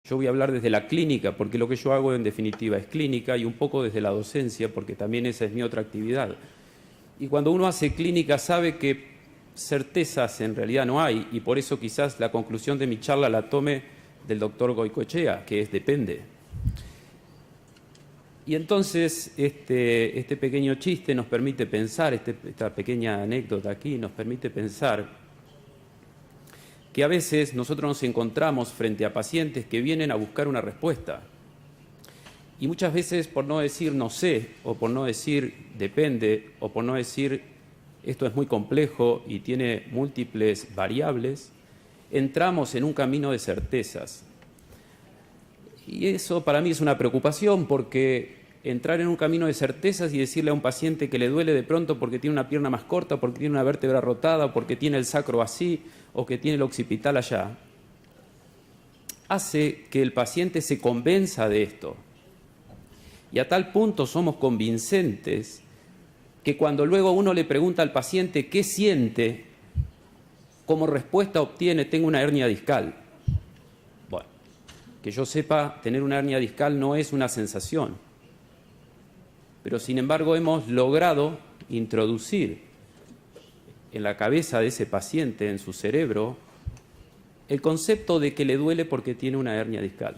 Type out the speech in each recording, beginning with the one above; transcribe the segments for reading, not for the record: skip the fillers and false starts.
Yo voy a hablar desde la clínica, porque lo que yo hago en definitiva es clínica, y un poco desde la docencia, porque también esa es mi otra actividad. Y cuando uno hace clínica sabe que certezas en realidad no hay, y por eso quizás la conclusión de mi charla la tome del doctor Goicoechea, que es depende. Y entonces este pequeño chiste nos permite pensar, esta pequeña anécdota aquí nos permite pensar que a veces nosotros nos encontramos frente a pacientes que vienen a buscar una respuesta. Y muchas veces, por no decir no sé, o por no decir depende, o por no decir esto es muy complejo y tiene múltiples variables, entramos en un camino de certezas. Y eso para mí es una preocupación, porque entrar en un camino de certezas y decirle a un paciente que le duele de pronto porque tiene una pierna más corta, porque tiene una vértebra rotada, porque tiene el sacro así, o que tiene el occipital allá, hace que el paciente se convenza de esto. Y a tal punto somos convincentes que cuando luego uno le pregunta al paciente qué siente, como respuesta obtiene: tengo una hernia discal. Bueno, que yo sepa, tener una hernia discal no es una sensación, pero sin embargo hemos logrado introducir en la cabeza de ese paciente, en su cerebro, el concepto de que le duele porque tiene una hernia discal,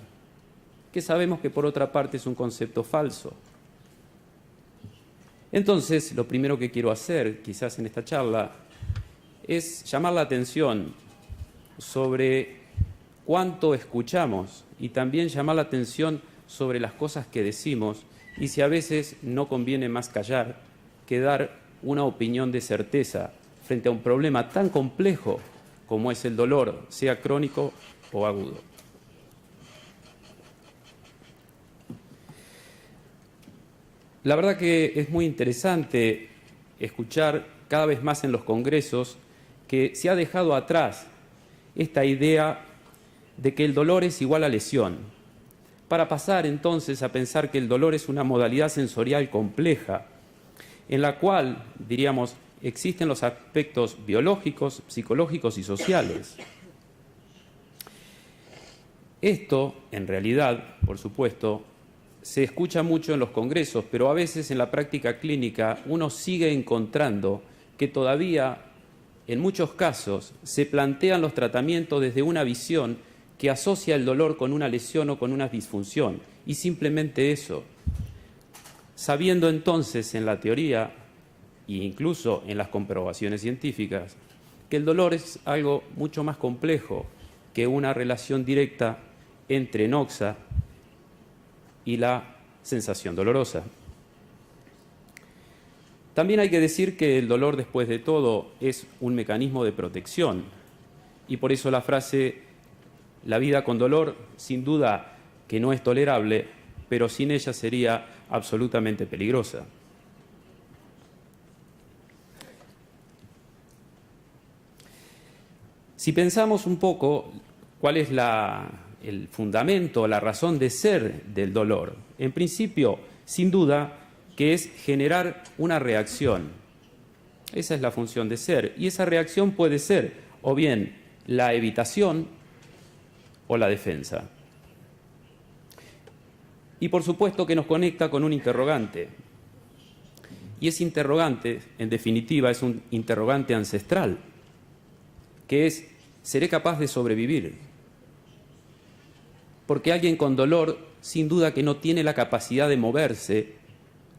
que sabemos que por otra parte es un concepto falso. Entonces, lo primero que quiero hacer, quizás en esta charla, es llamar la atención sobre cuánto escuchamos y también llamar la atención sobre las cosas que decimos, y si a veces no conviene más callar que dar una opinión de certeza frente a un problema tan complejo como es el dolor, sea crónico o agudo. La verdad que es muy interesante escuchar cada vez más en los congresos que se ha dejado atrás esta idea de que el dolor es igual a lesión, para pasar entonces a pensar que el dolor es una modalidad sensorial compleja, en la cual, diríamos, existen los aspectos biológicos, psicológicos y sociales. Esto, en realidad, por supuesto, se escucha mucho en los congresos, pero a veces en la práctica clínica uno sigue encontrando que todavía, en muchos casos, se plantean los tratamientos desde una visión que asocia el dolor con una lesión o con una disfunción, y simplemente eso, sabiendo entonces en la teoría e incluso en las comprobaciones científicas, que el dolor es algo mucho más complejo que una relación directa entre noxa y la sensación dolorosa. También hay que decir que el dolor, después de todo, es un mecanismo de protección, y por eso la frase «la vida con dolor» sin duda que no es tolerable, pero sin ella sería absolutamente peligrosa. Si pensamos un poco cuál es el fundamento, la razón de ser del dolor, en principio, sin duda, que es generar una reacción. Esa es la función de ser, y esa reacción puede ser o bien la evitación o la defensa. Y por supuesto que nos conecta con un interrogante, y ese interrogante, en definitiva, es un interrogante ancestral, que es: ¿seré capaz de sobrevivir? Porque alguien con dolor, sin duda que no tiene la capacidad de moverse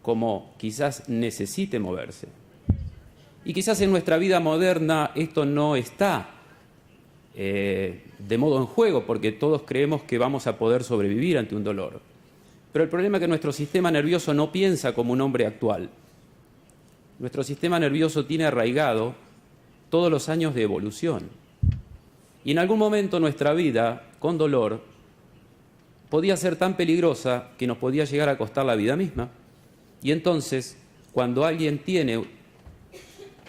como quizás necesite moverse. Y quizás en nuestra vida moderna esto no está de modo en juego, porque todos creemos que vamos a poder sobrevivir ante un dolor. Pero el problema es que nuestro sistema nervioso no piensa como un hombre actual. Nuestro sistema nervioso tiene arraigado todos los años de evolución. Y en algún momento nuestra vida, con dolor, podía ser tan peligrosa que nos podía llegar a costar la vida misma. Y entonces, cuando alguien tiene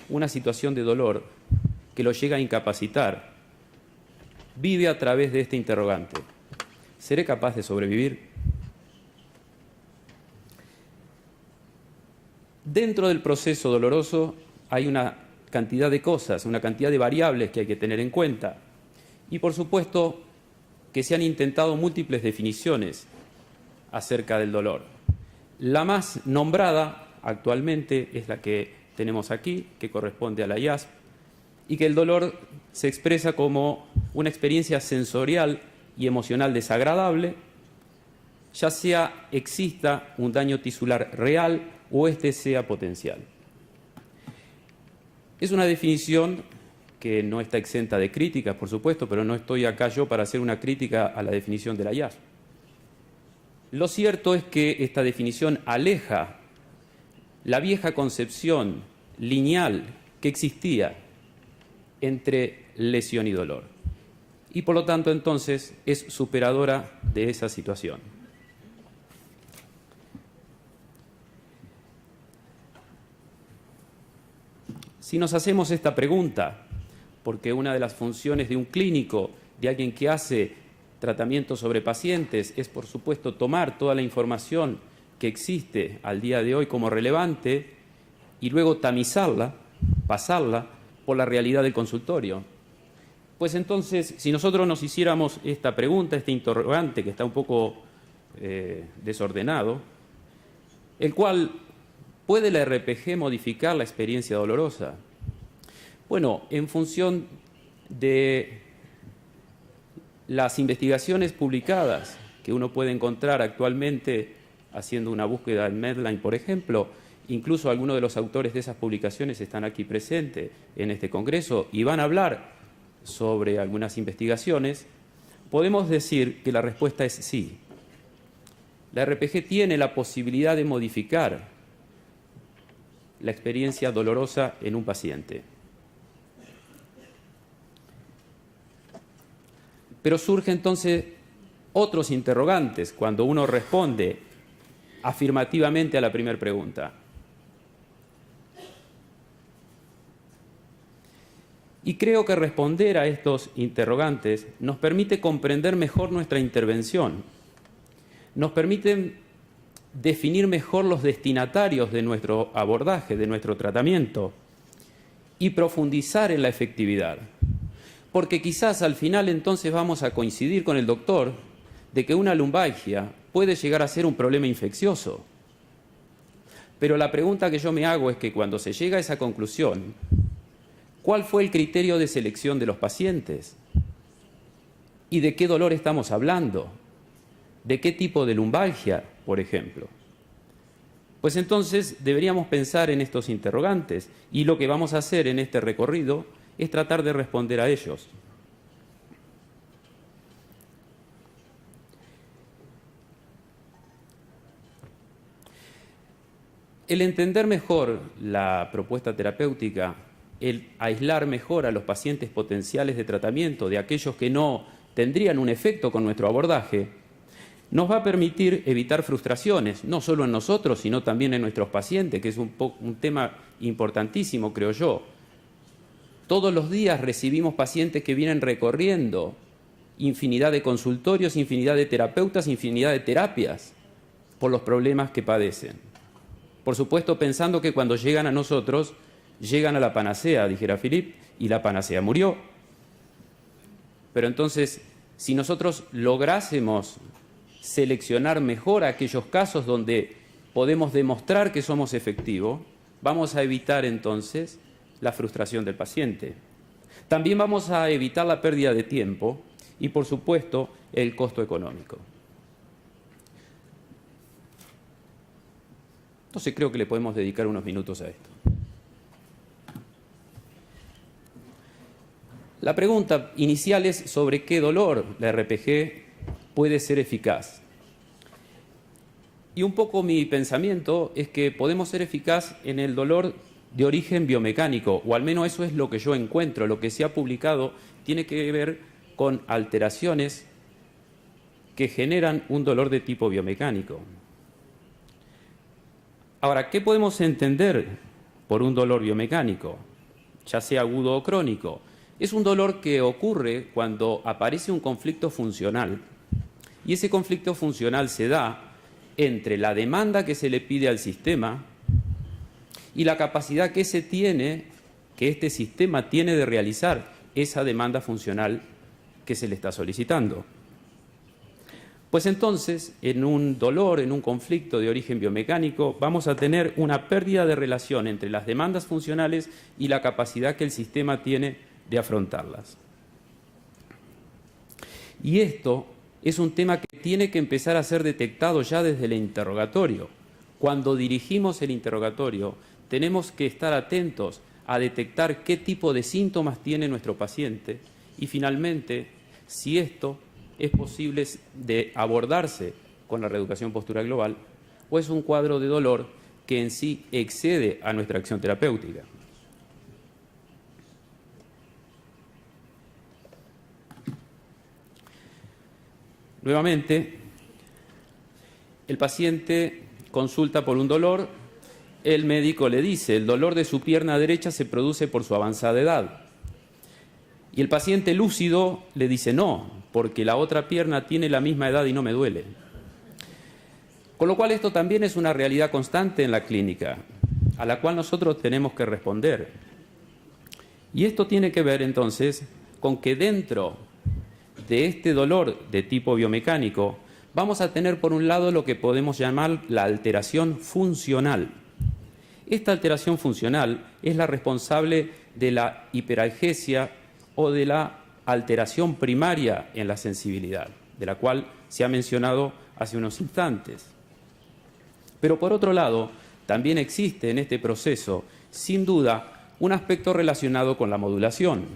una situación de dolor que lo llega a incapacitar, vive a través de este interrogante: ¿seré capaz de sobrevivir? Dentro del proceso doloroso hay una cantidad de cosas, una cantidad de variables que hay que tener en cuenta. Y por supuesto, que se han intentado múltiples definiciones acerca del dolor. La más nombrada actualmente es la que tenemos aquí, que corresponde a la IASP, y que el dolor se expresa como una experiencia sensorial y emocional desagradable, ya sea exista un daño tisular real o este sea potencial. Es una definición que no está exenta de críticas, por supuesto, pero no estoy acá yo para hacer una crítica a la definición de la IASP. Lo cierto es que esta definición aleja la vieja concepción lineal que existía entre lesión y dolor. Y por lo tanto, entonces, es superadora de esa situación. Si nos hacemos esta pregunta, porque una de las funciones de un clínico, de alguien que hace tratamiento sobre pacientes, es, por supuesto, tomar toda la información que existe al día de hoy como relevante y luego tamizarla, pasarla por la realidad del consultorio. Pues entonces, si nosotros nos hiciéramos esta pregunta, este interrogante que está un poco desordenado, el cual, ¿puede la RPG modificar la experiencia dolorosa? Bueno, en función de las investigaciones publicadas que uno puede encontrar actualmente haciendo una búsqueda en Medline, por ejemplo, incluso algunos de los autores de esas publicaciones están aquí presentes en este congreso y van a hablar sobre algunas investigaciones, podemos decir que la respuesta es sí. La RPG tiene la posibilidad de modificar la experiencia dolorosa en un paciente. Pero surgen entonces otros interrogantes cuando uno responde afirmativamente a la primera pregunta. Y creo que responder a estos interrogantes nos permite comprender mejor nuestra intervención, nos permite definir mejor los destinatarios de nuestro abordaje, de nuestro tratamiento, y profundizar en la efectividad. Porque quizás al final entonces vamos a coincidir con el doctor de que una lumbalgia puede llegar a ser un problema infeccioso. Pero la pregunta que yo me hago es que cuando se llega a esa conclusión, ¿cuál fue el criterio de selección de los pacientes? ¿Y de qué dolor estamos hablando? ¿De qué tipo de lumbalgia, por ejemplo? Pues entonces deberíamos pensar en estos interrogantes y lo que vamos a hacer en este recorrido es tratar de responder a ellos. El entender mejor la propuesta terapéutica, el aislar mejor a los pacientes potenciales de tratamiento de aquellos que no tendrían un efecto con nuestro abordaje, nos va a permitir evitar frustraciones, no solo en nosotros, sino también en nuestros pacientes, que es un tema importantísimo, creo yo. Todos los días recibimos pacientes que vienen recorriendo infinidad de consultorios, infinidad de terapeutas, infinidad de terapias por los problemas que padecen. Por supuesto, pensando que cuando llegan a nosotros, llegan a la panacea, dijera Philippe, y la panacea murió. Pero entonces, si nosotros lográsemos seleccionar mejor aquellos casos donde podemos demostrar que somos efectivos, vamos a evitar entonces la frustración del paciente. También vamos a evitar la pérdida de tiempo y, por supuesto, el costo económico. Entonces creo que le podemos dedicar unos minutos a esto. La pregunta inicial es sobre qué dolor la RPG puede ser eficaz. Y un poco mi pensamiento es que podemos ser eficaz en el dolor de origen biomecánico, o al menos eso es lo que yo encuentro. Lo que se ha publicado tiene que ver con alteraciones que generan un dolor de tipo biomecánico. Ahora, ¿qué podemos entender por un dolor biomecánico, ya sea agudo o crónico? Es un dolor que ocurre cuando aparece un conflicto funcional, y ese conflicto funcional se da entre la demanda que se le pide al sistema y la capacidad que este sistema tiene de realizar esa demanda funcional que se le está solicitando. Pues entonces, en un dolor, en un conflicto de origen biomecánico, vamos a tener una pérdida de relación entre las demandas funcionales y la capacidad que el sistema tiene de afrontarlas. Y esto es un tema que tiene que empezar a ser detectado ya desde el interrogatorio. Cuando dirigimos el interrogatorio, tenemos que estar atentos a detectar qué tipo de síntomas tiene nuestro paciente y finalmente, si esto es posible de abordarse con la reeducación postural global o es un cuadro de dolor que en sí excede a nuestra acción terapéutica. Nuevamente, el paciente consulta por un dolor, el médico le dice, el dolor de su pierna derecha se produce por su avanzada edad. Y el paciente lúcido le dice, no, porque la otra pierna tiene la misma edad y no me duele. Con lo cual esto también es una realidad constante en la clínica, a la cual nosotros tenemos que responder. Y esto tiene que ver entonces con que dentro de este dolor de tipo biomecánico vamos a tener por un lado lo que podemos llamar la alteración funcional. Esta alteración funcional es la responsable de la hiperalgesia o de la alteración primaria en la sensibilidad, de la cual se ha mencionado hace unos instantes. Pero por otro lado, también existe en este proceso, sin duda, un aspecto relacionado con la modulación.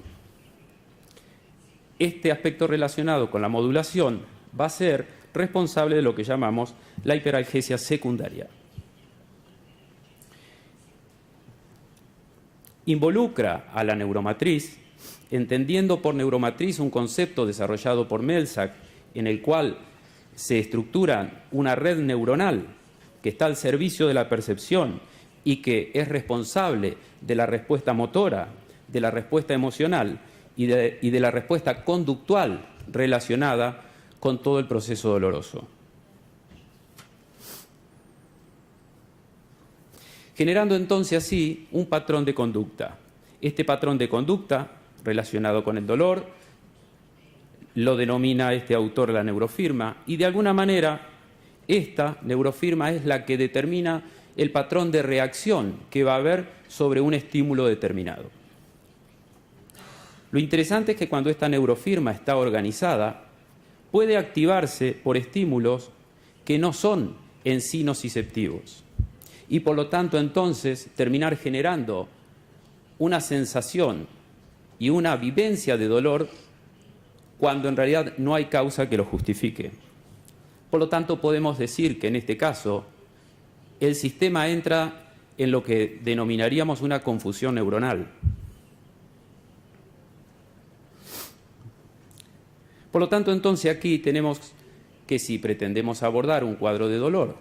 Este aspecto relacionado con la modulación va a ser responsable de lo que llamamos la hiperalgesia secundaria. Involucra a la neuromatriz, entendiendo por neuromatriz un concepto desarrollado por Melzack, en el cual se estructura una red neuronal que está al servicio de la percepción y que es responsable de la respuesta motora, de la respuesta emocional y de la respuesta conductual relacionada con todo el proceso doloroso. Generando entonces así un patrón de conducta. Este patrón de conducta relacionado con el dolor lo denomina este autor la neurofirma y de alguna manera esta neurofirma es la que determina el patrón de reacción que va a haber sobre un estímulo determinado. Lo interesante es que cuando esta neurofirma está organizada puede activarse por estímulos que no son en sí nociceptivos y por lo tanto entonces terminar generando una sensación y una vivencia de dolor cuando en realidad no hay causa que lo justifique. Por lo tanto, podemos decir que en este caso el sistema entra en lo que denominaríamos una confusión neuronal. Por lo tanto, entonces aquí tenemos que si pretendemos abordar un cuadro de dolor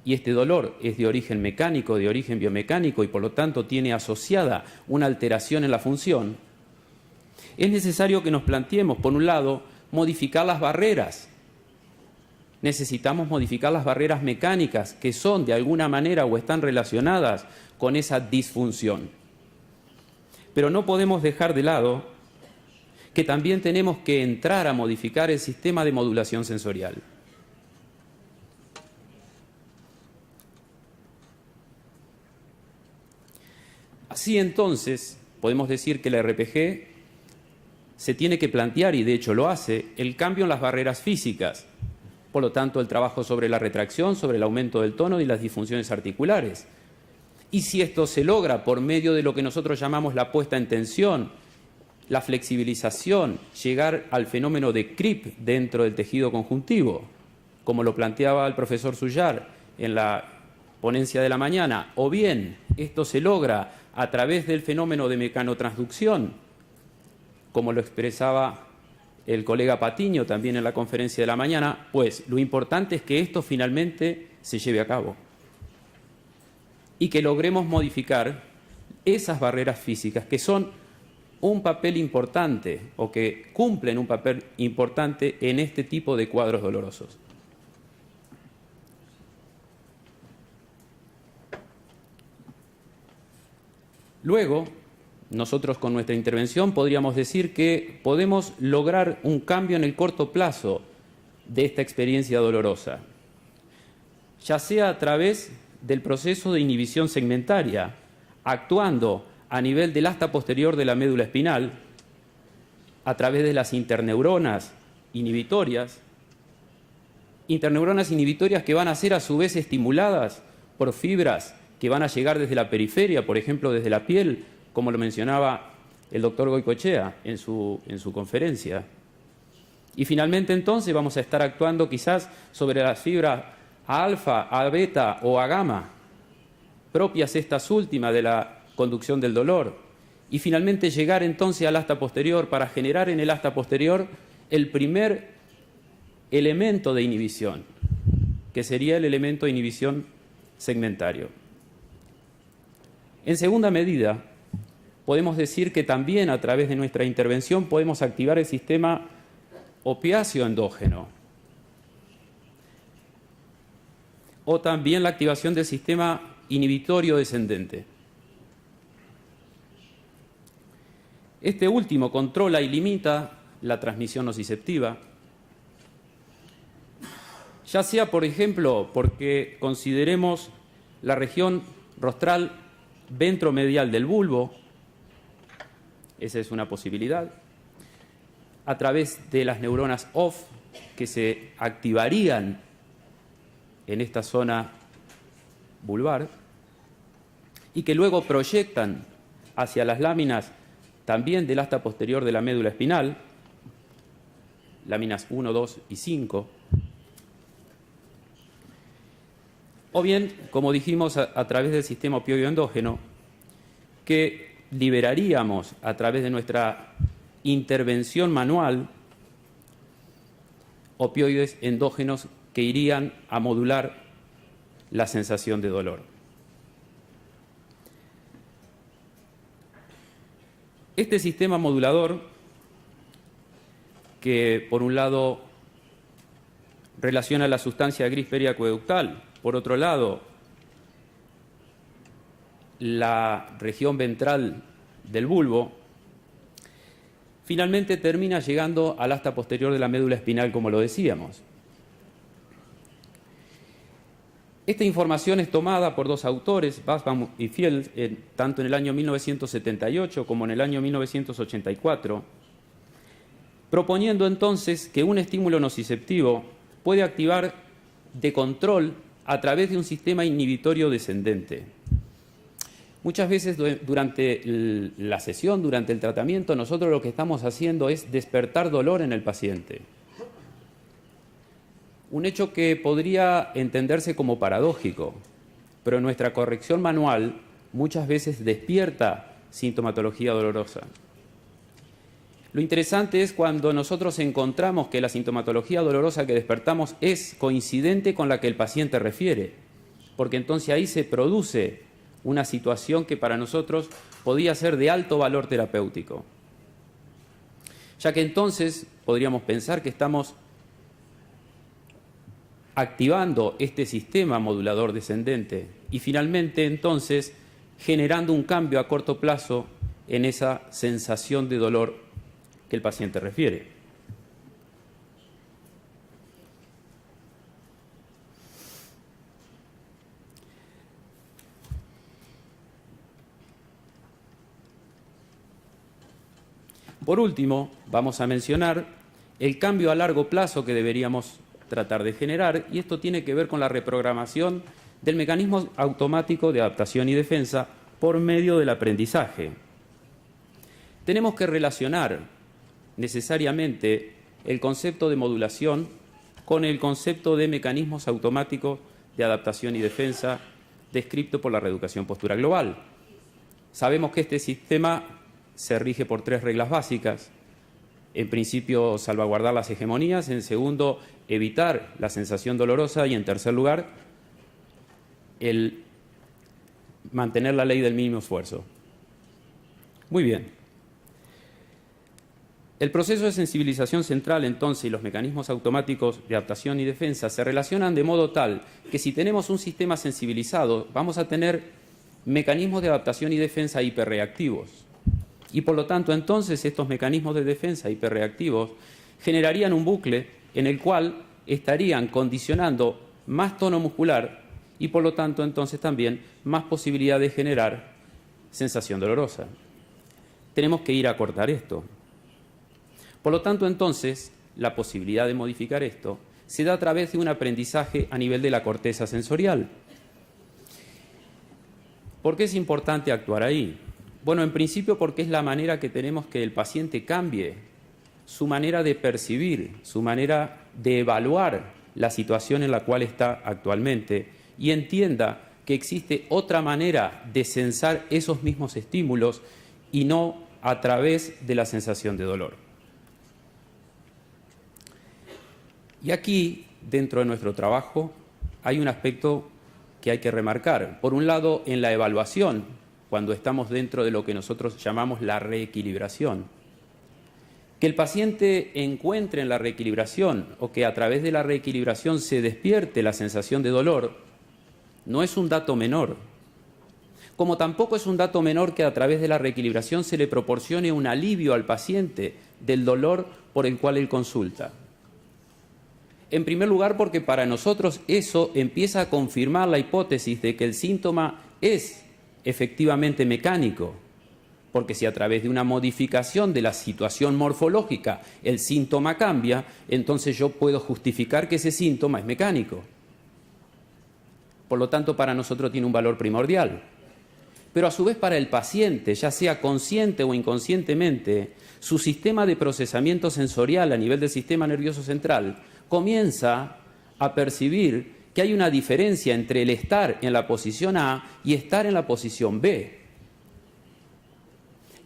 y este dolor es de origen mecánico, de origen biomecánico y por lo tanto tiene asociada una alteración en la función, es necesario que nos planteemos, por un lado, modificar las barreras. Necesitamos modificar las barreras mecánicas que son de alguna manera o están relacionadas con esa disfunción. Pero no podemos dejar de lado que también tenemos que entrar a modificar el sistema de modulación sensorial. Así entonces, podemos decir que la RPG se tiene que plantear, y de hecho lo hace, el cambio en las barreras físicas. Por lo tanto, el trabajo sobre la retracción, sobre el aumento del tono y las disfunciones articulares. Y si esto se logra por medio de lo que nosotros llamamos la puesta en tensión, la flexibilización, llegar al fenómeno de creep dentro del tejido conjuntivo, como lo planteaba el profesor Sullar en la ponencia de la mañana, o bien esto se logra a través del fenómeno de mecanotransducción, como lo expresaba el colega Patiño también en la conferencia de la mañana, pues lo importante es que esto finalmente se lleve a cabo y que logremos modificar esas barreras físicas que son un papel importante o que cumplen un papel importante en este tipo de cuadros dolorosos. Luego, nosotros con nuestra intervención podríamos decir que podemos lograr un cambio en el corto plazo de esta experiencia dolorosa, ya sea a través del proceso de inhibición segmentaria, actuando a nivel del asta posterior de la médula espinal, a través de las interneuronas inhibitorias que van a ser a su vez estimuladas por fibras que van a llegar desde la periferia, por ejemplo, desde la piel, como lo mencionaba el doctor Goicoechea en su conferencia. Y finalmente, entonces, vamos a estar actuando quizás sobre las fibras a alfa, a beta o a gamma, propias estas últimas de la conducción del dolor. Y finalmente llegar entonces al asta posterior para generar en el asta posterior el primer elemento de inhibición, que sería el elemento de inhibición segmentario. En segunda medida, podemos decir que también a través de nuestra intervención podemos activar el sistema opiáceo endógeno o también la activación del sistema inhibitorio descendente. Este último controla y limita la transmisión nociceptiva, ya sea, por ejemplo, porque consideremos la región rostral ventromedial del bulbo, esa es una posibilidad, a través de las neuronas OFF que se activarían en esta zona vulvar y que luego proyectan hacia las láminas también del asta posterior de la médula espinal, láminas 1, 2 y 5. O bien, como dijimos, a través del sistema opioide endógeno, que liberaríamos a través de nuestra intervención manual opioides endógenos que irían a modular la sensación de dolor. Este sistema modulador, que por un lado relaciona la sustancia gris periacueductal, por otro lado la región ventral del bulbo, finalmente termina llegando al asta posterior de la médula espinal, como lo decíamos. Esta información es tomada por dos autores, Basbaum y Field, tanto en el año 1978 como en el año 1984, proponiendo entonces que un estímulo nociceptivo puede activar de control a través de un sistema inhibitorio descendente. Muchas veces durante la sesión, durante el tratamiento, nosotros lo que estamos haciendo es despertar dolor en el paciente. Un hecho que podría entenderse como paradójico, pero nuestra corrección manual muchas veces despierta sintomatología dolorosa. Lo interesante es cuando nosotros encontramos que la sintomatología dolorosa que despertamos es coincidente con la que el paciente refiere, porque entonces ahí se produce una situación que para nosotros podía ser de alto valor terapéutico, ya que entonces podríamos pensar que estamos activando este sistema modulador descendente y finalmente entonces generando un cambio a corto plazo en esa sensación de dolor que el paciente refiere. Por último, vamos a mencionar el cambio a largo plazo que deberíamos tratar de generar, y esto tiene que ver con la reprogramación del mecanismo automático de adaptación y defensa por medio del aprendizaje. Tenemos que relacionar necesariamente el concepto de modulación con el concepto de mecanismos automáticos de adaptación y defensa descrito por la reeducación postura global. Sabemos que este sistema se rige por 3 reglas básicas. En principio, salvaguardar las hegemonías. En segundo, evitar la sensación dolorosa. Y en tercer lugar, el mantener la ley del mínimo esfuerzo. Muy bien. El proceso de sensibilización central, entonces, y los mecanismos automáticos de adaptación y defensa se relacionan de modo tal que si tenemos un sistema sensibilizado, vamos a tener mecanismos de adaptación y defensa hiperreactivos. Y por lo tanto, entonces, estos mecanismos de defensa hiperreactivos generarían un bucle en el cual estarían condicionando más tono muscular y por lo tanto entonces también más posibilidad de generar sensación dolorosa. Tenemos que ir a cortar esto. Por lo tanto entonces la posibilidad de modificar esto se da a través de un aprendizaje a nivel de la corteza sensorial. ¿Por qué es importante actuar ahí? Bueno, en principio porque es la manera que tenemos que el paciente cambie su manera de percibir, su manera de evaluar la situación en la cual está actualmente y entienda que existe otra manera de sensar esos mismos estímulos y no a través de la sensación de dolor. Y aquí, dentro de nuestro trabajo, hay un aspecto que hay que remarcar. Por un lado, en la evaluación, cuando estamos dentro de lo que nosotros llamamos la reequilibración. Que el paciente encuentre en la reequilibración o que a través de la reequilibración se despierte la sensación de dolor, no es un dato menor. Como tampoco es un dato menor que a través de la reequilibración se le proporcione un alivio al paciente del dolor por el cual él consulta. En primer lugar, porque para nosotros eso empieza a confirmar la hipótesis de que el síntoma es efectivamente mecánico, porque si a través de una modificación de la situación morfológica el síntoma cambia, entonces yo puedo justificar que ese síntoma es mecánico. Por lo tanto, para nosotros tiene un valor primordial. Pero a su vez para el paciente, ya sea consciente o inconscientemente, su sistema de procesamiento sensorial a nivel del sistema nervioso central comienza a percibir que hay una diferencia entre el estar en la posición A y estar en la posición B.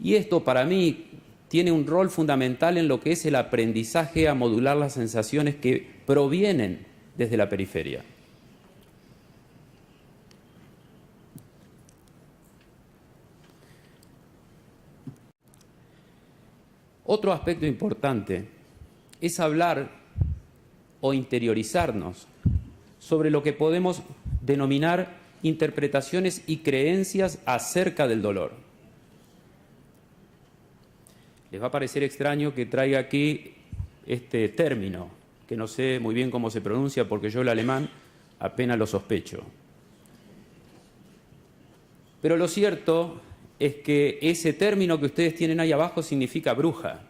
Y esto para mí tiene un rol fundamental en lo que es el aprendizaje a modular las sensaciones que provienen desde la periferia. Otro aspecto importante es hablar o interiorizarnos sobre lo que podemos denominar interpretaciones y creencias acerca del dolor. Les va a parecer extraño que traiga aquí este término, que no sé muy bien cómo se pronuncia porque yo el alemán apenas lo sospecho. Pero lo cierto es que ese término que ustedes tienen ahí abajo significa bruja.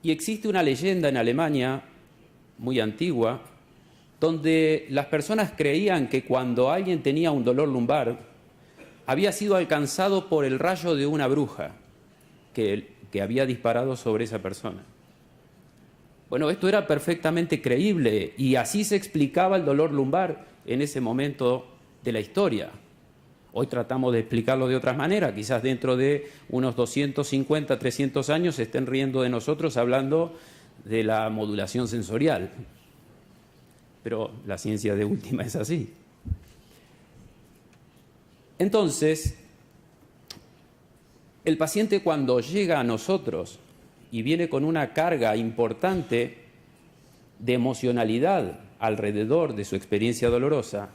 Y existe una leyenda en Alemania muy antigua donde las personas creían que cuando alguien tenía un dolor lumbar había sido alcanzado por el rayo de una bruja que había disparado sobre esa persona. Bueno, esto era perfectamente creíble y así se explicaba el dolor lumbar en ese momento de la historia. Hoy tratamos de explicarlo de otras maneras, quizás dentro de unos 250, 300 años se estén riendo de nosotros hablando de la modulación sensorial. Pero la ciencia de última es así. Entonces, el paciente cuando llega a nosotros y viene con una carga importante de emocionalidad alrededor de su experiencia dolorosa,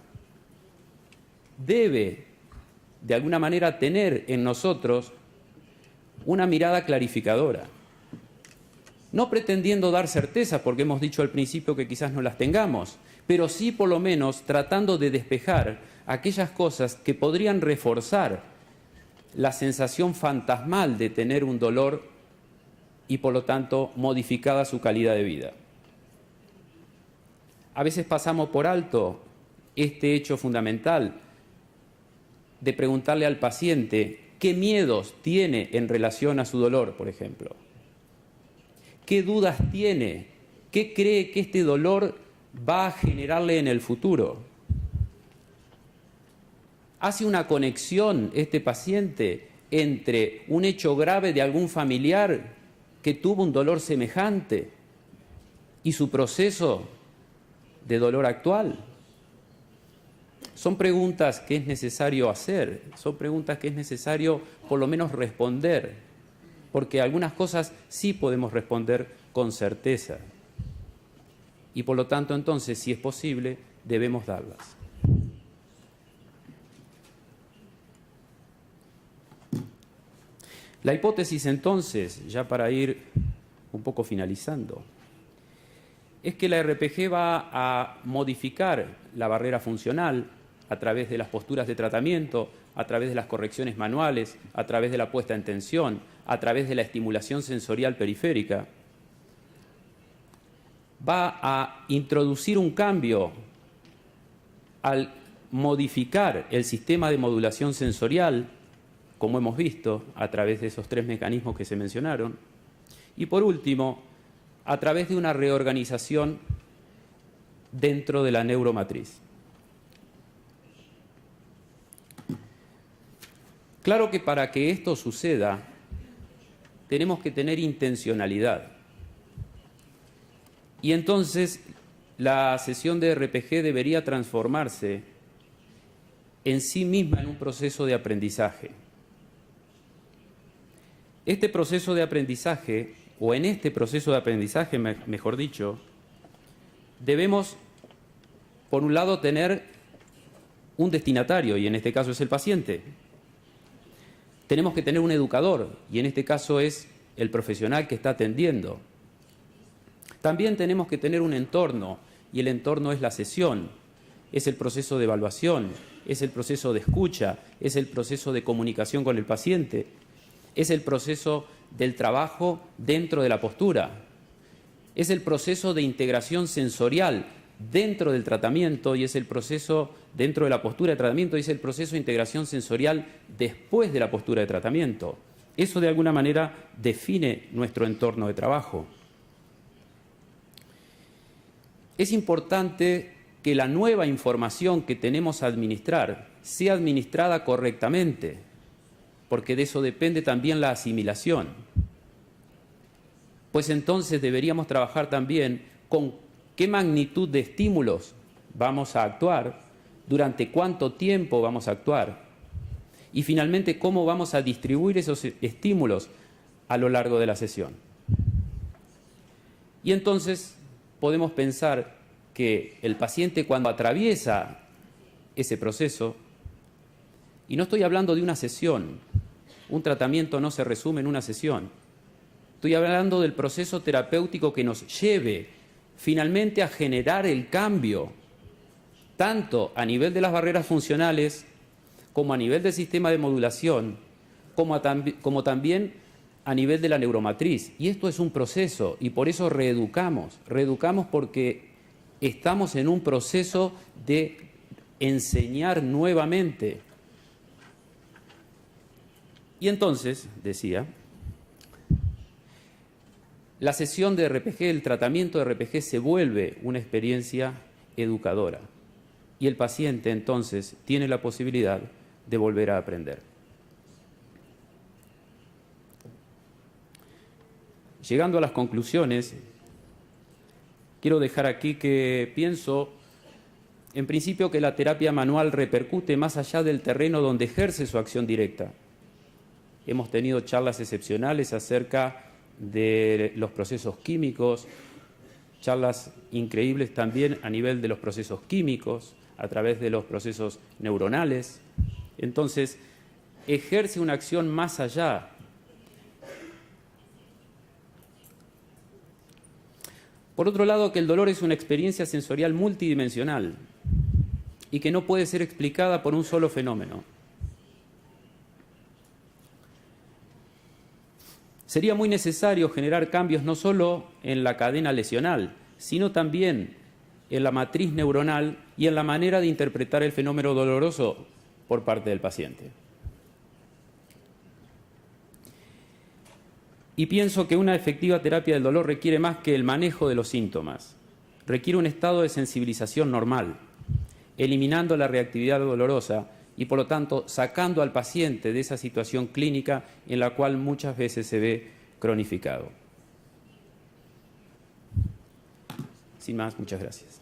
debe de alguna manera tener en nosotros una mirada clarificadora. No pretendiendo dar certezas, porque hemos dicho al principio que quizás no las tengamos, pero sí por lo menos tratando de despejar aquellas cosas que podrían reforzar la sensación fantasmal de tener un dolor y por lo tanto modificada su calidad de vida. A veces pasamos por alto este hecho fundamental de preguntarle al paciente qué miedos tiene en relación a su dolor, por ejemplo. ¿Qué dudas tiene? ¿Qué cree que este dolor va a generarle en el futuro? ¿Hace una conexión este paciente entre un hecho grave de algún familiar que tuvo un dolor semejante y su proceso de dolor actual? Son preguntas que es necesario hacer, son preguntas que es necesario por lo menos responder, porque algunas cosas sí podemos responder con certeza. Y por lo tanto, entonces, si es posible, debemos darlas. La hipótesis, entonces, ya para ir un poco finalizando, es que la RPG va a modificar la barrera funcional a través de las posturas de tratamiento, a través de las correcciones manuales, a través de la puesta en tensión, a través de la estimulación sensorial periférica. Va a introducir un cambio al modificar el sistema de modulación sensorial, como hemos visto, a través de esos 3 mecanismos que se mencionaron. Y por último, a través de una reorganización dentro de la neuromatriz. Claro que para que esto suceda, tenemos que tener intencionalidad. Y entonces la sesión de RPG debería transformarse en sí misma en un proceso de aprendizaje. Este proceso de aprendizaje, o en este proceso de aprendizaje, mejor dicho, debemos, por un lado, tener un destinatario, y en este caso es el paciente. Tenemos que tener un educador, y en este caso es el profesional que está atendiendo. También tenemos que tener un entorno, y el entorno es la sesión, es el proceso de evaluación, es el proceso de escucha, es el proceso de comunicación con el paciente, es el proceso del trabajo dentro de la postura, es el proceso de integración sensorial dentro del tratamiento y es el proceso dentro de la postura de tratamiento y es el proceso de integración sensorial después de la postura de tratamiento. Eso de alguna manera define nuestro entorno de trabajo. Es importante que la nueva información que tenemos a administrar sea administrada correctamente, porque de eso depende también la asimilación. Pues entonces deberíamos trabajar también con qué magnitud de estímulos vamos a actuar, durante cuánto tiempo vamos a actuar y finalmente cómo vamos a distribuir esos estímulos a lo largo de la sesión. Y entonces podemos pensar que el paciente cuando atraviesa ese proceso, y no estoy hablando de una sesión, un tratamiento no se resume en una sesión, estoy hablando del proceso terapéutico que nos lleve finalmente a generar el cambio, tanto a nivel de las barreras funcionales, como a nivel del sistema de modulación, como también a nivel de la neuromatriz. Y esto es un proceso, y por eso reeducamos porque estamos en un proceso de enseñar nuevamente. Y entonces, decía, la sesión de RPG, el tratamiento de RPG se vuelve una experiencia educadora y el paciente entonces tiene la posibilidad de volver a aprender. Llegando a las conclusiones, quiero dejar aquí que pienso, en principio, que la terapia manual repercute más allá del terreno donde ejerce su acción directa. Hemos tenido charlas excepcionales acerca de los procesos químicos, charlas increíbles también a nivel de los procesos químicos, a través de los procesos neuronales. Entonces, ejerce una acción más allá. Por otro lado, que el dolor es una experiencia sensorial multidimensional y que no puede ser explicada por un solo fenómeno. Sería muy necesario generar cambios no solo en la cadena lesional, sino también en la matriz neuronal y en la manera de interpretar el fenómeno doloroso por parte del paciente. Y pienso que una efectiva terapia del dolor requiere más que el manejo de los síntomas. Requiere un estado de sensibilización normal, eliminando la reactividad dolorosa y, por lo tanto, sacando al paciente de esa situación clínica en la cual muchas veces se ve cronificado. Sin más, muchas gracias.